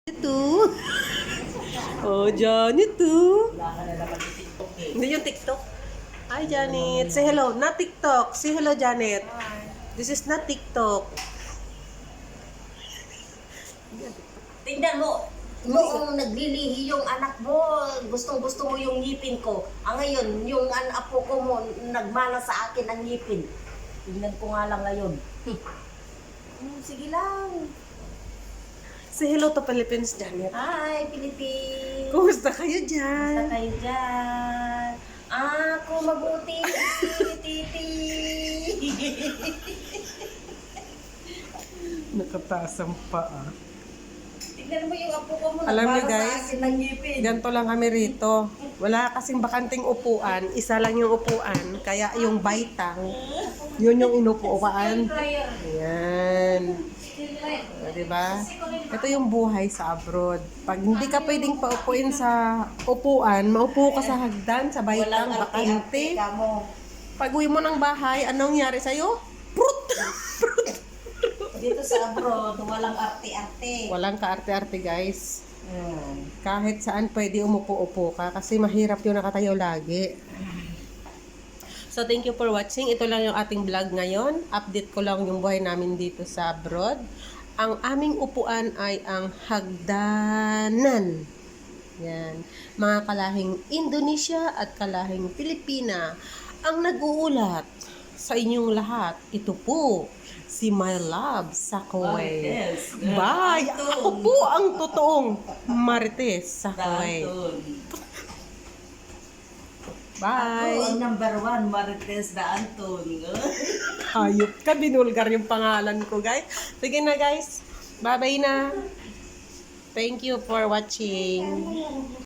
Ito. Oh, Janet to. Hindi yung TikTok. Hi, Janet. Say hello. Not TikTok. Say hello, Janet. This is not TikTok. Tingnan mo, noong naglilihi yung anak mo, gustong-gusto mo yung ngipin ko. Ngayon, yung apo ko mo, nagmana sa akin ang ngipin. Tingnan ko nga lang ngayon. Sige lang. Say hello to Philippines, Janet. Hi, Philippines. Kumusta kayo dyan? Kumusta kayo dyan? Ako mabuti, titi. Nakataas ang paa. Tingnan mo yung apo ko mo, Alam niyo, nagmana sa guys, akin ng ngipin. Ganito lang kami rito. Wala kasing bakanting upuan. Isa lang yung upuan. Kaya yung baitang, yun yung inupuan. Ayan. Diba? Ito yung buhay sa abroad. Pag hindi ka pwedeng paupuin sa upuan, maupo ka sa hagdan, sa baitang, bakante. Pag uwi mo ng bahay, anong nangyari sa'yo? Prut! Dito sa abroad, walang arte-arte. Walang kaarte-arte, guys. Kahit saan pwede umupo-upo ka kasi mahirap yung nakatayo lagi. So, thank you for watching. Ito lang yung ating vlog ngayon. Update ko lang yung buhay namin dito sa abroad. Ang aming upuan ay ang hagdanan. Yan. Mga kalahing Indonesia at kalahing Pilipina ang nag-uulat sa inyong lahat. Ito po, si My Love sa Kuwait. Bye! Ako po ang totoong Marites sa Kuwait. Bye! Ako ang number 1, Marites da Anton. Hayop ka, binulgar yung pangalan ko, guys. Sige na, guys. Bye-bye na. Thank you for watching.